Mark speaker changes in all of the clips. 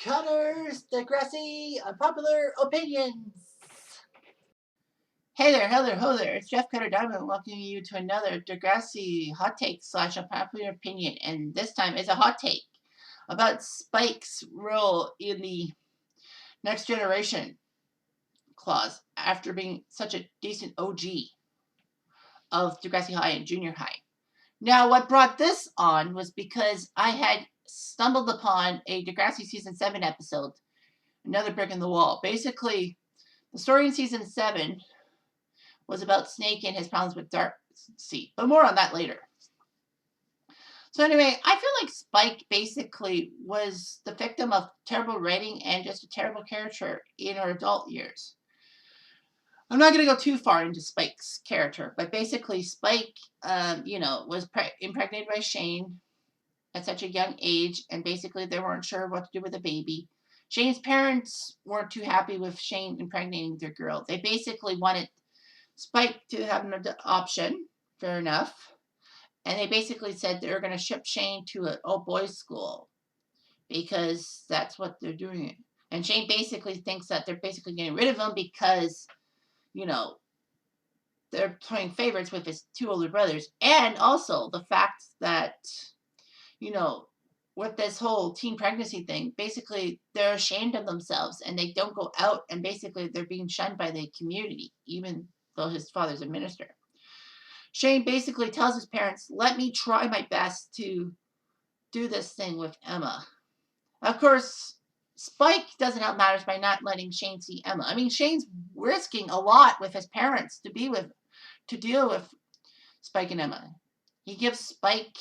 Speaker 1: Cutters, Degrassi, Unpopular Opinions. Hey there, hello, ho there. It's Jeff Cutter Diamond welcoming you to another Degrassi hot take / unpopular opinion. And this time it's a hot take about Spike's role in the next generation clause after being such a decent OG of Degrassi High and Junior High. Now, what brought this on was because I had stumbled upon a Degrassi Season 7 episode, Another Brick in the Wall. Basically, the story in Season 7 was about Snake and his problems with Darcy, but more on that later. So anyway, I feel like Spike basically was the victim of terrible writing and just a terrible character in her adult years. I'm not going to go too far into Spike's character, but basically Spike, was impregnated by Shane at such a young age, and basically they weren't sure what to do with the baby. Shane's parents weren't too happy with Shane impregnating their girl. They basically wanted Spike to have an option, fair enough, and they basically said they were going to ship Shane to an all-boys school because that's what they're doing. And Shane basically thinks that they're basically getting rid of him because they're playing favorites with his two older brothers. And also the fact that, with this whole teen pregnancy thing, basically they're ashamed of themselves and they don't go out, and basically they're being shunned by the community, even though his father's a minister. Shane basically tells his parents, let me try my best to do this thing with Emma. Of course, Spike doesn't help matters by not letting Shane see Emma. I mean, Shane's risking a lot with his parents to deal with Spike and Emma. He gives Spike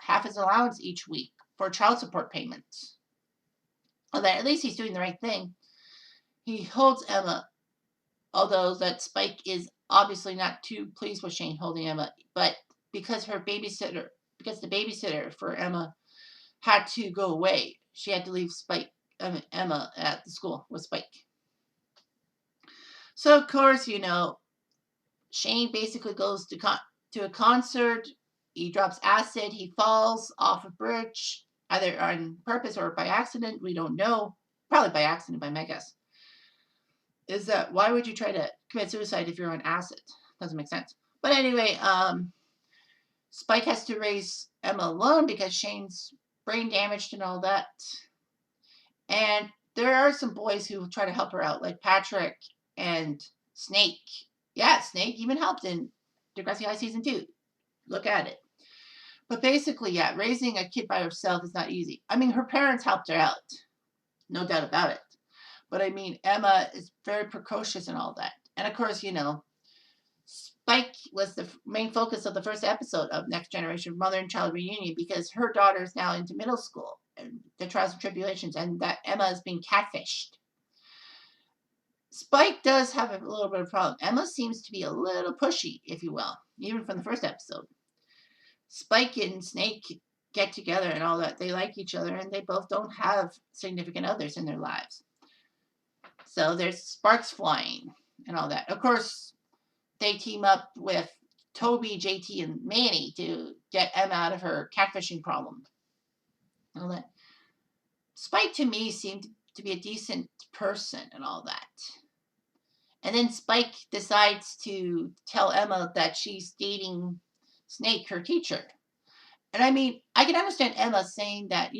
Speaker 1: half his allowance each week for child support payments. Although at least he's doing the right thing. He holds Emma, although that Spike is obviously not too pleased with Shane holding Emma, but because the babysitter for Emma had to go away, she had to leave Emma at the school with Spike. So of course, Shane basically goes to a concert. He drops acid. He falls off a bridge, either on purpose or by accident. We don't know. Probably by accident, by my guess. Is that why would you try to commit suicide if you're on acid? Doesn't make sense. But anyway, Spike has to raise Emma alone because Shane's brain damaged and all that. And there are some boys who try to help her out, like Patrick and Snake. Yeah, Snake even helped in Degrassi High Season 2. Look at it. But basically, yeah, raising a kid by herself is not easy. I mean, her parents helped her out. No doubt about it. But I mean, Emma is very precocious and all that. And of course, Spike was the main focus of the first episode of Next Generation Mother and Child Reunion because her daughter is now into middle school and the trials and tribulations, and that Emma is being catfished. Spike does have a little bit of a problem. Emma seems to be a little pushy, if you will, even from the first episode. Spike and Snake get together and all that. They like each other, and they both don't have significant others in their lives. So there's sparks flying and all that. Of course, they team up with Toby, JT, and Manny to get Emma out of her catfishing problem. All that. Spike, to me, seemed to be a decent person and all that. And then Spike decides to tell Emma that she's dating Snake, her teacher. And I mean, I can understand Emma saying that,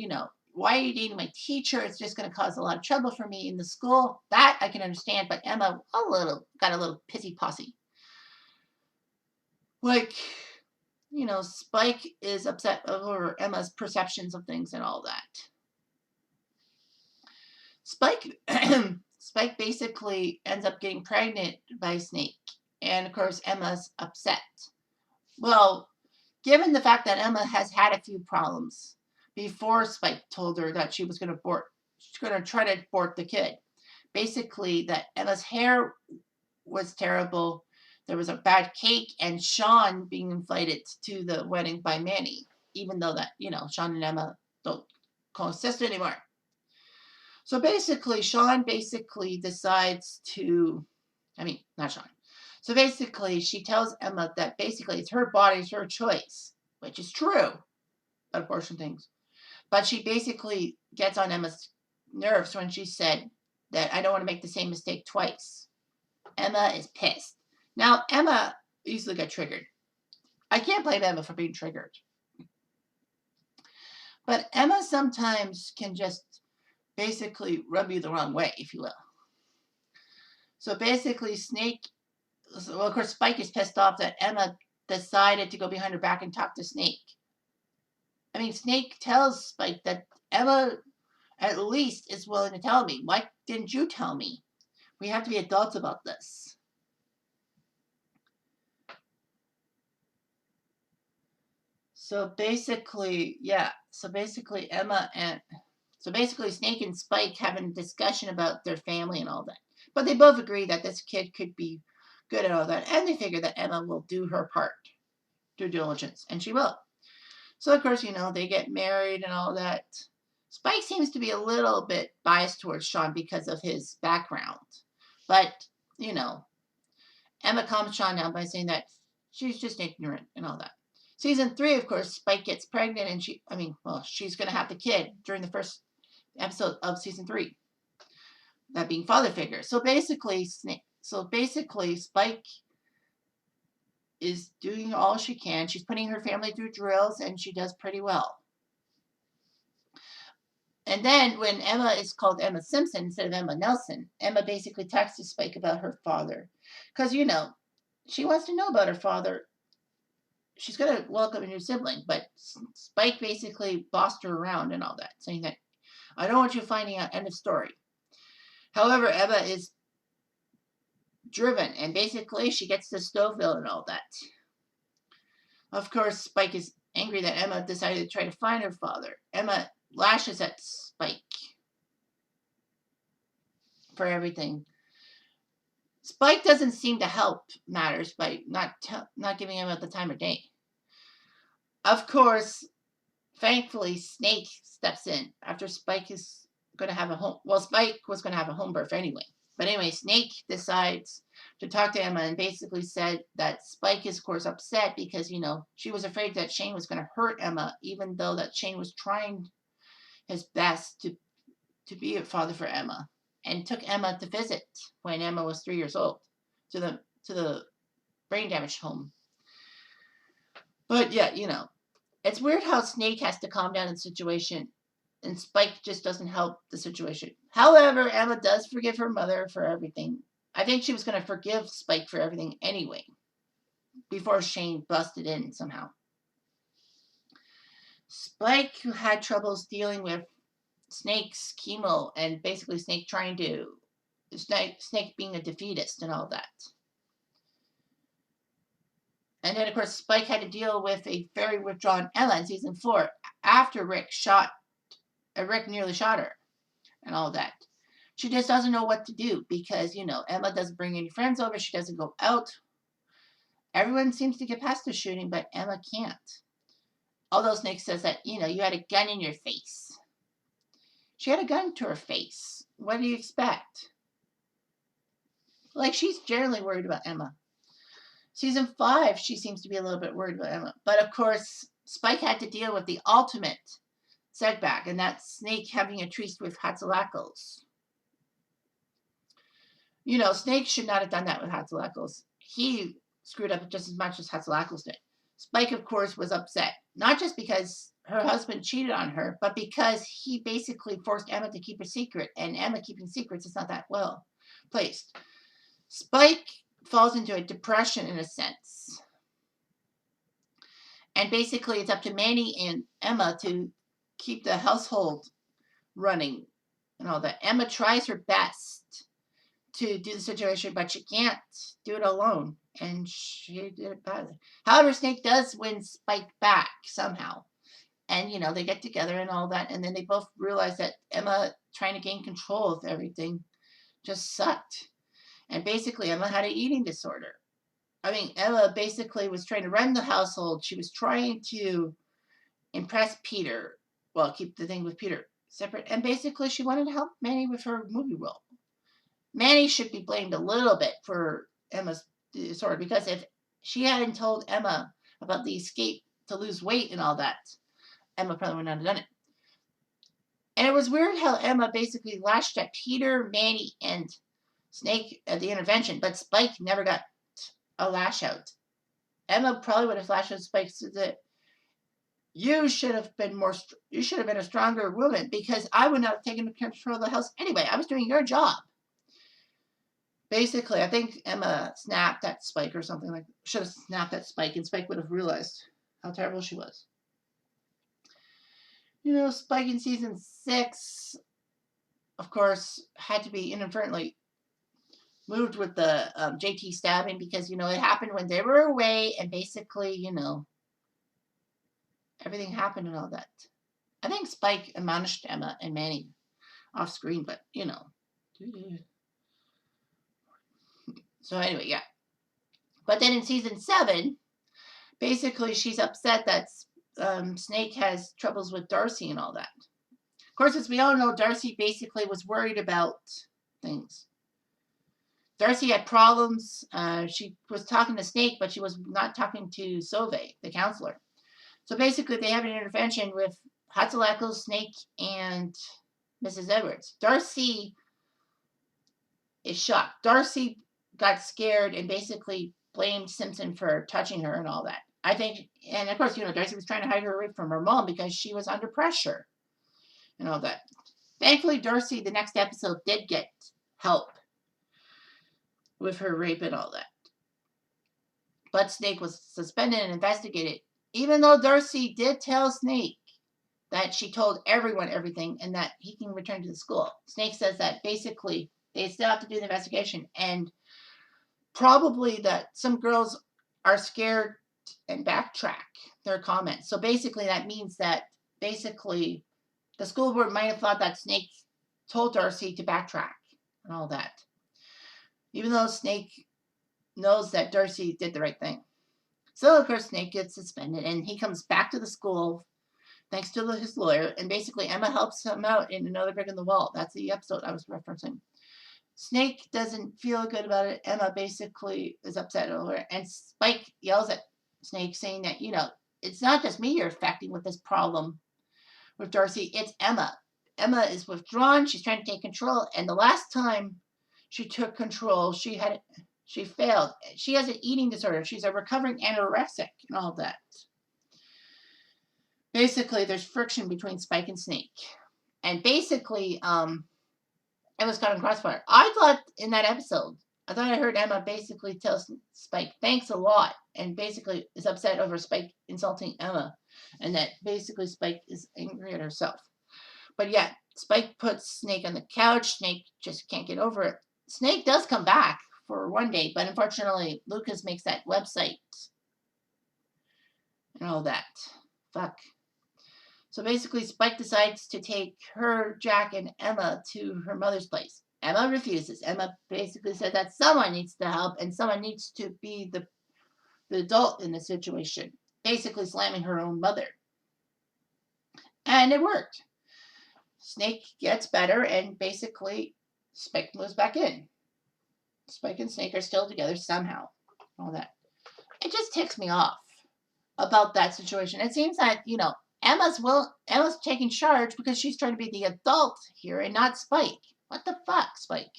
Speaker 1: why are you dating my teacher? It's just going to cause a lot of trouble for me in the school. That I can understand, but Emma got a little pissy posse. Like, Spike is upset over Emma's perceptions of things and all that. Spike basically ends up getting pregnant by Snake, and of course Emma's upset. Well, given the fact that Emma has had a few problems before Spike told her that she was going to try to abort the kid. Basically, that Emma's hair was terrible. There was a bad cake, and Sean being invited to the wedding by Manny, even though that, Sean and Emma don't coexist anymore. So basically, Sean decides to, not Sean. So basically, she tells Emma that basically it's her body, it's her choice, which is true, abortion things. But she basically gets on Emma's nerves when she said that I don't want to make the same mistake twice. Emma is pissed. Now, Emma easily got triggered. I can't blame Emma for being triggered. But Emma sometimes can just basically rub you the wrong way, if you will. So basically, well, of course, Spike is pissed off that Emma decided to go behind her back and talk to Snake. I mean, Snake tells Spike that Emma at least is willing to tell me. Why didn't you tell me? We have to be adults about this. So basically, yeah. So basically, Snake and Spike having a discussion about their family and all that. But they both agree that this kid could be good at all that, and they figure that Emma will do her part, due diligence, and she will. So of course, they get married and all that. Spike seems to be a little bit biased towards Sean because of his background. But, Emma calms Sean down by saying that she's just ignorant and all that. Season 3, of course, Spike gets pregnant and she's going to have the kid during the first episode of season 3. That being father figure. So basically, Spike is doing all she can. She's putting her family through drills, and she does pretty well. And then when Emma is called Emma Simpson instead of Emma Nelson, Emma basically texts Spike about her father. Because, she wants to know about her father. She's going to welcome a new sibling, but Spike basically bossed her around and all that, saying that, I don't want you finding out, end of story. However, Emma is driven, and basically she gets to Stoville and all that. Of course, Spike is angry that Emma decided to try to find her father. Emma lashes at Spike for everything. Spike doesn't seem to help matters by not giving Emma the time of day. Of course, thankfully, Snake steps in after Spike is going to have a home. Well, Spike was going to have a home birth anyway. But anyway, Snake decides to talk to Emma and basically said that Spike is, of course, upset because, she was afraid that Shane was going to hurt Emma, even though that Shane was trying his best to be a father for Emma, and took Emma to visit when Emma was 3 years old to the brain damaged home. But yeah, it's weird how Snake has to calm down in the situation, and Spike just doesn't help the situation. However, Emma does forgive her mother for everything. I think she was going to forgive Spike for everything anyway, before Shane busted in somehow. Spike, who had troubles dealing with Snake's chemo, and basically Snake being a defeatist and all that. And then, of course, Spike had to deal with a very withdrawn Ella in season 4 after Rick nearly shot her and all that. She just doesn't know what to do because, Emma doesn't bring any friends over. She doesn't go out. Everyone seems to get past the shooting, but Emma can't. Although Snake says that, you had a gun in your face. She had a gun to her face. What do you expect? Like, she's generally worried about Emma. Season 5, she seems to be a little bit worried about Emma. But, of course, Spike had to deal with the ultimate setback, and that's Snake having a tryst with Hatzalakos. Snake should not have done that with Hatzalakos. He screwed up just as much as Hatzalakos did. Spike, of course, was upset. Not just because her husband cheated on her, but because he basically forced Emma to keep a secret, and Emma keeping secrets is not that well placed. Spike falls into a depression in a sense. And basically it's up to Manny and Emma to keep the household running and all that. Emma tries her best to do the situation, but she can't do it alone. And she did it badly. However, Snake does win Spike back somehow. And, they get together and all that. And then they both realize that Emma trying to gain control of everything just sucked. And basically, Emma had an eating disorder. Emma basically was trying to run the household. She was trying to impress Peter. Well, keep the thing with Peter separate. And basically, she wanted to help Manny with her movie role. Manny should be blamed a little bit for Emma's disorder, because if she hadn't told Emma about the escape to lose weight and all that, Emma probably would not have done it. And it was weird how Emma basically lashed at Peter, Manny, and Snake at the intervention, but Spike never got a lash out. Emma probably would have lashed at Spike so that you should have been a stronger woman because I would not have taken control of the house anyway. I was doing your job. Basically, I think Emma snapped at Spike or something like that. Should have snapped at Spike, and Spike would have realized how terrible she was. You know, Spike in season 6, of course, had to be inadvertently moved with the JT stabbing because, you know, it happened when they were away, and basically, you know, everything happened and all that. I think Spike admonished Emma and Manny off screen, but, you know. So anyway, yeah. But then in season 7, basically she's upset that Snake has troubles with Darcy and all that. Of course, as we all know, Darcy basically was worried about things. Darcy had problems. She was talking to Snake, but she was not talking to Sauvé, the counselor. So basically, they have an intervention with Hatzaleko, Snake, and Mrs. Edwards. Darcy is shocked. Darcy got scared and basically blamed Simpson for touching her and all that. I think, and of course, you know, Darcy was trying to hide her rape from her mom because she was under pressure and all that. Thankfully, Darcy, the next episode, did get help with her rape and all that. But Snake was suspended and investigated, even though Darcy did tell Snake that she told everyone everything and that he can return to the school. Snake says that basically they still have to do the investigation and probably that some girls are scared and backtrack their comments. So basically that means that basically the school board might have thought that Snake told Darcy to backtrack and all that. Even though Snake knows that Darcy did the right thing. So, of course, Snake gets suspended, and he comes back to the school thanks to his lawyer, and basically Emma helps him out in Another Brick in the Wall. That's the episode I was referencing. Snake doesn't feel good about it. Emma basically is upset over it, and Spike yells at Snake saying that, you know, it's not just me you're affecting with this problem with Darcy, it's Emma. Emma is withdrawn, she's trying to take control, and the last time she took control, she failed. She has an eating disorder. She's a recovering anorexic and all that. Basically, there's friction between Spike and Snake. And basically, it was caught in crossfire. I thought in that episode, I heard Emma basically tell Spike, thanks a lot. And basically is upset over Spike insulting Emma. And that basically Spike is angry at herself. But yeah, Spike puts Snake on the couch. Snake just can't get over it. Snake does come back for one day, but unfortunately, Lucas makes that website and all that. Fuck. So basically, Spike decides to take her, Jack, and Emma to her mother's place. Emma refuses. Emma basically said that someone needs to help and someone needs to be the adult in the situation, basically slamming her own mother. And it worked. Snake gets better, and basically, Spike moves back in. Spike and Snake are still together somehow. All that. It just ticks me off about that situation. It seems that, you know, Emma's taking charge because she's trying to be the adult here and not Spike. What the fuck, Spike?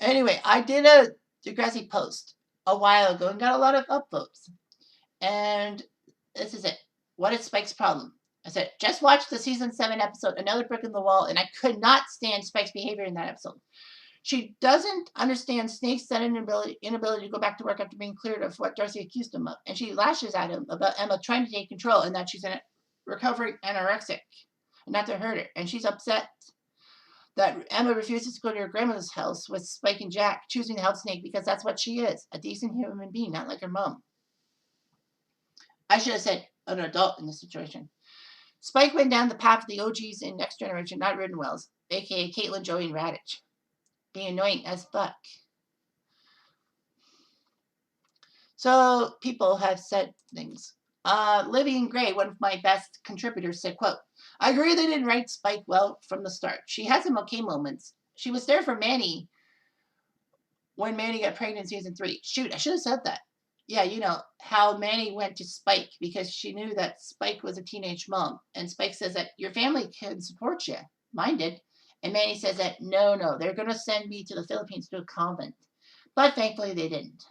Speaker 1: Anyway, I did a Degrassi post a while ago and got a lot of upvotes. And this is it. What is Spike's problem? I said, just watch the season 7 episode, Another Brick in the Wall, and I could not stand Spike's behavior in that episode. She doesn't understand Snake's sudden inability to go back to work after being cleared of what Darcy accused him of. And she lashes at him about Emma trying to take control and that she's a recovering anorexic and not to hurt her. And she's upset that Emma refuses to go to her grandmother's house with Spike and Jack, choosing to help Snake because that's what she is, a decent human being, not like her mom. I should have said an adult in this situation. Spike went down the path of the OGs in Next Generation, not Riddenwells, aka Caitlin, Joey, and Raditch. Being annoying as fuck. So people have said things. Livian Gray, one of my best contributors, said, quote, I agree they didn't write Spike well from the start. She had some okay moments. She was there for Manny when Manny got pregnant in season 3. Shoot, I should have said that. yeah, how Manny went to Spike because she knew that Spike was a teenage mom. And Spike says that your family can support you. Mine did. And Manny says that no, no, they're going to send me to the Philippines to a convent. But thankfully they didn't.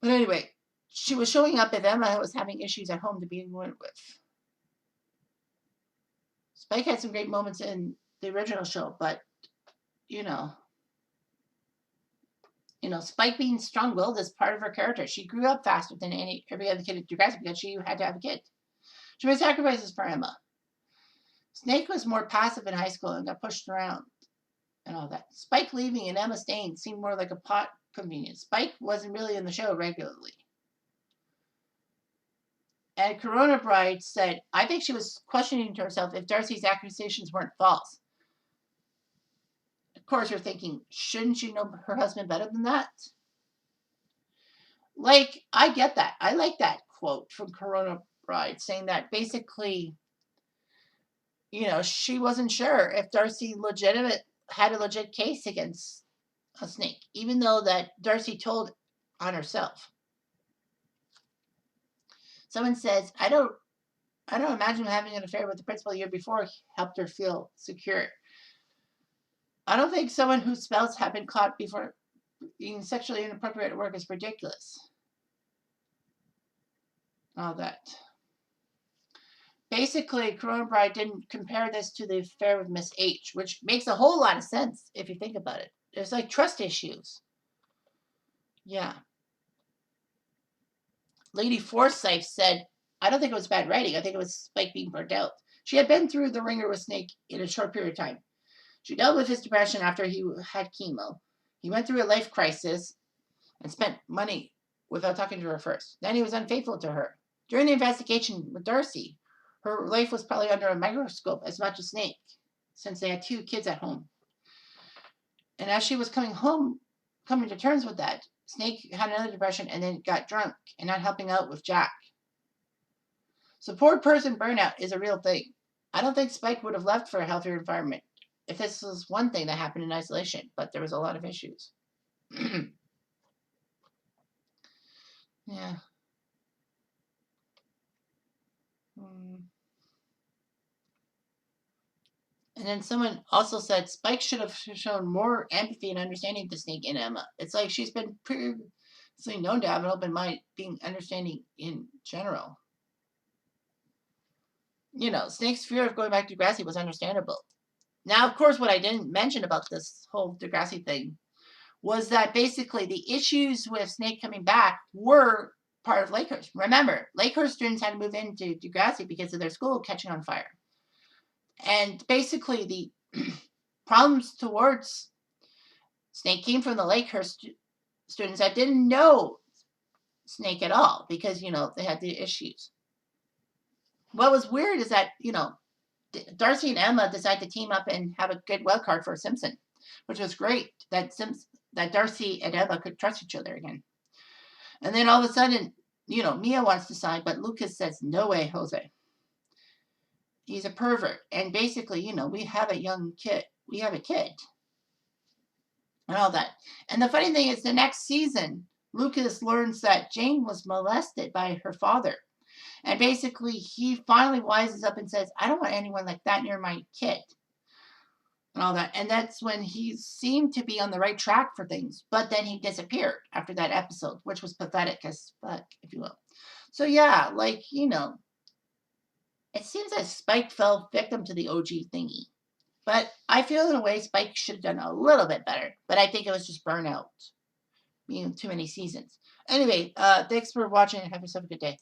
Speaker 1: But anyway, she was showing up if Emma was having issues at home to be with. Spike had some great moments in the original show, but you know, Spike being strong-willed is part of her character. She grew up faster than every other kid at Degrassi because she had to have a kid. She made sacrifices for Emma. Snake was more passive in high school and got pushed around and all that. Spike leaving and Emma staying seemed more like a pot convenience. Spike wasn't really in the show regularly. And Corona Bride said, I think she was questioning to herself if Darcy's accusations weren't false. Of course, you're thinking, shouldn't she know her husband better than that? Like, I get that. I like that quote from Corona Bride saying that basically, she wasn't sure if Darcy had a legit case against a Snake, even though that Darcy told on herself. Someone says, I don't imagine having an affair with the principal the year before helped her feel secure. I don't think someone whose spouse had been caught before being sexually inappropriate at work is ridiculous. All that. Basically, Corona Bride didn't compare this to the affair with Miss H, which makes a whole lot of sense if you think about it. There's like trust issues. Yeah. Lady Forsyth said, I don't think it was bad writing. I think it was Spike being burnt out. She had been through the ringer with Snake in a short period of time. She dealt with his depression after he had chemo. He went through a life crisis and spent money without talking to her first. Then he was unfaithful to her. During the investigation with Darcy, her life was probably under a microscope as much as Snake, since they had 2 kids at home. And as she was coming to terms with that, Snake had another depression and then got drunk and not helping out with Jack. Support person burnout is a real thing. I don't think Spike would have left for a healthier environment if this was one thing that happened in isolation, but there was a lot of issues. Yeah. And then someone also said Spike should have shown more empathy and understanding to Snake and Emma. It's like she's been previously known to have an open mind, being understanding in general. Snake's fear of going back to Degrassi was understandable. Now, of course, what I didn't mention about this whole Degrassi thing was that basically the issues with Snake coming back were part of Lakehurst. Remember, Lakehurst students had to move into Degrassi because of their school catching on fire. And basically the problems towards Snake came from the Lakehurst students that didn't know Snake at all because, they had the issues. What was weird is that, Darcy and Emma decided to team up and have a good wild card for Simpson, which was great that Darcy and Emma could trust each other again. And then all of a sudden, Mia wants to sign, but Lucas says, no way, Jose. He's a pervert. And basically, we have a young kid. We have a kid. And all that. And the funny thing is, the next season, Lucas learns that Jane was molested by her father. And basically, he finally wises up and says, I don't want anyone like that near my kid. And all that. And that's when he seemed to be on the right track for things. But then he disappeared after that episode, which was pathetic as fuck, if you will. So yeah, it seems that Spike fell victim to the OG thingy. But I feel in a way Spike should have done a little bit better. But I think it was just burnout. Being too many seasons. Anyway, thanks for watching and have yourself a good day.